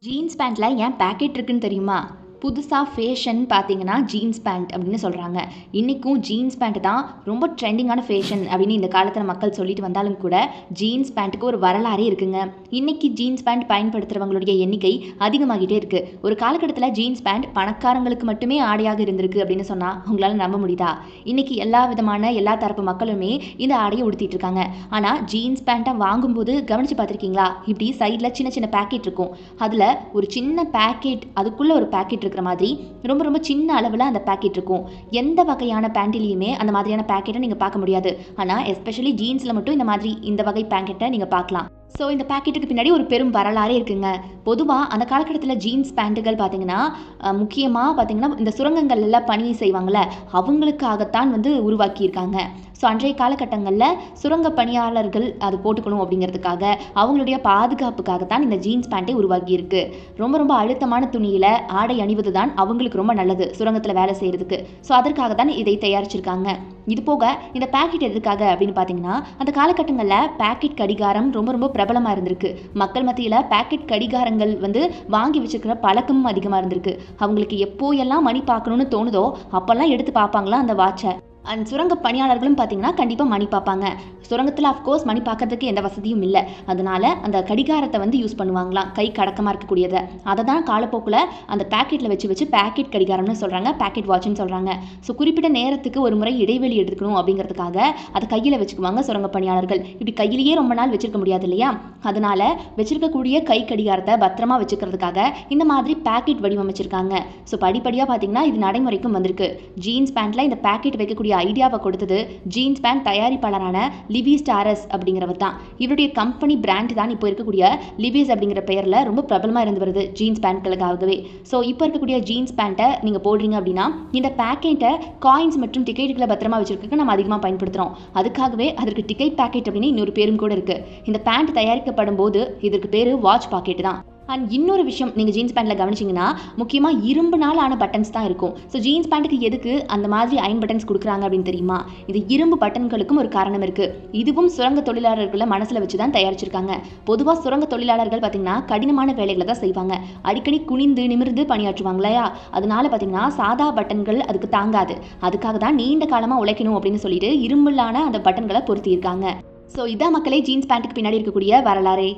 Jeans பேண்ட்ல ஏன் packet இருக்குன்னு தெரியுமா? புதுசா ஃபேஷன் பார்த்தீங்கன்னா, ஜீன்ஸ் பேண்ட் அப்படின்னு சொல்றாங்க. இன்னைக்கும் ஜீன்ஸ் பேண்ட் தான் ரொம்ப ட்ரெண்டிங்கான ஃபேஷன் அப்படின்னு இந்த காலத்தில மக்கள் சொல்லிட்டு வந்தாலும் கூட, ஜீன்ஸ் பேண்ட்டுக்கு ஒரு வரலாறே இருக்குங்க. இன்னைக்கு ஜீன்ஸ் பேண்ட் பயன்படுத்துறவங்களுடைய எண்ணிக்கை அதிகமாகிட்டே இருக்கு. ஒரு காலகட்டத்தில ஜீன்ஸ் பேண்ட் பணக்காரங்களுக்கு மட்டுமே ஆடையாக இருந்திருக்கு அப்படின்னு சொன்னா, உங்களால நம்ப முடியுதா? இன்னைக்கு எல்லா விதமான எல்லா தரப்பு மக்களுமே இந்த ஆடைய உடுத்திட்டு இருக்காங்க. ஆனா, ஜீன்ஸ் பேண்ட்ட வாங்கும்போது கவனிச்சு பார்த்துருக்கீங்களா? இப்படி சைட்ல சின்ன சின்ன பாக்கெட் இருக்கும். அதில ஒரு சின்ன பாக்கெட் அதுக்குள்ள ஒரு பாக்கெட் இருக்கிற மாதிரி ரொம்ப ரொம்ப சின்ன அளவில் அந்த பாக்கெட் இருக்கும். எந்த வகையான பேண்ட்டிலையுமே அந்த மாதிரியான பாக்கெட்டை நீங்கள் பார்க்க முடியாது. ஆனால் எஸ்பெஷலி ஜீன்ஸில் மட்டும் இந்த மாதிரி இந்த வகை பாக்கெட்டை நீங்கள் பார்க்கலாம். ஸோ இந்த பாக்கெட்டுக்கு பின்னாடி ஒரு பெரும் வரலாறே இருக்குங்க. பொதுவாக அந்த காலகட்டத்தில் ஜீன்ஸ் பேண்ட்டுகள் பார்த்தீங்கன்னா, முக்கியமாக பார்த்தீங்கன்னா இந்த சுரங்கங்கள்ல பணி செய்வாங்கள்ல, அவங்களுக்காகத்தான் உருவாக்கியிருக்காங்க. ஸோ அன்றைய காலகட்டங்களில் சுரங்க பணியாளர்கள் அது போட்டுக்கணும் அப்படிங்கிறதுக்காக, அவங்களுடைய பாதுகாப்புக்காகத்தான் இந்த ஜீன்ஸ் பேண்ட்டே உருவாக்கியிருக்கு. ரொம்ப ரொம்ப அழுத்தமான துணியில் ஆடை அணிவது தான் அவங்களுக்கு ரொம்ப நல்லது, சுரங்கத்தில் வேலை செய்கிறதுக்கு. ஸோ அதற்காக தான் இதை தயாரிச்சிருக்காங்க. இது போக இந்த பாக்கெட் எதுக்காக அப்படின்னு பார்த்தீங்கன்னா, அந்த காலகட்டங்களில் பாக்கெட் கடிகாரம் ரொம்ப ரொம்ப பிரபலமாக இருந்திருக்கு. மக்கள் மத்தியில் பாக்கெட் கடிகாரங்கள் வாங்கி வச்சுருக்கிற பழக்கமும் அதிகமாக இருந்திருக்கு. அவங்களுக்கு எப்போ எல்லாம் மணி பார்க்கணுன்னு தோணுதோ அப்போல்லாம் எடுத்து பார்ப்பாங்களா அந்த வாட்சை. அண்ட் சுரங்க பணியாளர்களும் பார்த்தீங்கன்னா கண்டிப்பாக மணி பார்ப்பாங்க. சுரங்கத்தில் அஃப்கோர்ஸ் மணி பார்க்கறதுக்கு எந்த வசதியும் இல்லை. அதனால அந்த கடிகாரத்தை யூஸ் பண்ணுவாங்களாம், கை கடக்கமாக இருக்கக்கூடியதை. அதை தான் காலப்போக்கில் அந்த பேக்கெட்டில் வச்சு வச்சு பேக்கெட் கடிகாரம்னு சொல்கிறாங்க, பேக்கெட் வாட்ச்னு சொல்கிறாங்க. ஸோ குறிப்பிட்ட நேரத்துக்கு ஒரு முறை இடைவெளி எடுத்துக்கணும் அப்படிங்கிறதுக்காக அதை கையில் வச்சுக்குவாங்க சுரங்க பணியாளர்கள். இப்படி கையிலேயே ரொம்ப நாள் வச்சிருக்க முடியாது இல்லையா? அதனால வச்சிருக்கக்கூடிய கை கடிகாரத்தை பத்திரமா வச்சுக்கிறதுக்காக இந்த மாதிரி பேக்கெட் வடிவமைச்சிருக்காங்க. ஸோ படிப்படியாக பார்த்தீங்கன்னா இது நடைமுறைக்கும் வந்திருக்கு. ஜீன்ஸ் பேண்ட்டில் இந்த பேக்கெட் வைக்கக்கூடிய ஐடியாவை கொடுத்தது ஜீன்ஸ் பேண்ட் தயாரிப்பாளரான லிவிஸ் டாரஸ் அப்படிங்கிறவர் தான். இவருடைய கம்பெனி பிராண்ட் தான் இப்போ இருக்கக்கூடிய லிவிஸ் அப்படிங்கிற பெயரில் ரொம்ப பிரபலமாக இருந்து வருது ஜீன்ஸ் பேண்ட்களுக்காகவே. ஸோ இப்போ இருக்கக்கூடிய ஜீன்ஸ் பேண்ட்டை நீங்கள் போடுறீங்க அப்படின்னா இந்த பேக்கெட்டை காயின்ஸ் மற்றும் டிக்கெட்டுகளை பத்திரமா வச்சிருக்க நம்ம அதிகமாக பயன்படுத்துகிறோம். அதுக்காகவே அதற்கு டிக்கெட் பேக்கெட் அப்படின்னு இன்னொரு பேரும் கூட இருக்குது. இந்த பேண்ட் தயாரிக்கப்படும் போது இதற்கு பேர் வாட்ச் பாக்கெட் தான். அண்ட் இன்னொரு விஷயம் நீங்கள் ஜீன்ஸ் பேண்ட்டில் கவனிச்சிங்கன்னா, முக்கியமாக இரும்புனால் ஆன பட்டன்ஸ் தான் இருக்கும். ஸோ ஜீன்ஸ் பேண்ட்டுக்கு எதுக்கு அந்த மாதிரி அயன் பட்டன்ஸ் கொடுக்குறாங்க அப்படின்னு தெரியுமா? இது இரும்பு பட்டன்களுக்கும் ஒரு காரணம் இருக்குது. இதுவும் சுரங்க தொழிலாளர்களை மனசில் வச்சு தான் தயாரிச்சிருக்காங்க. பொதுவாக சுரங்க தொழிலாளர்கள் பார்த்தீங்கன்னா கடினமான வேலைகளை தான் செய்வாங்க. அடிக்கடி குனிந்து நிமிர்ந்து பணியாற்றுவாங்க இல்லையா? அதனால பார்த்தீங்கன்னா சாதா பட்டன்கள் அதுக்கு தாங்காது. அதுக்காக தான் நீண்ட காலமாக உழைக்கணும் அப்படின்னு சொல்லிட்டு இரும்புலான அந்த பட்டன்களை பொருத்தியிருக்காங்க. ஸோ இதான் மக்களே ஜீன்ஸ் பேண்ட்டுக்கு பின்னாடி இருக்கக்கூடிய வரலாறே.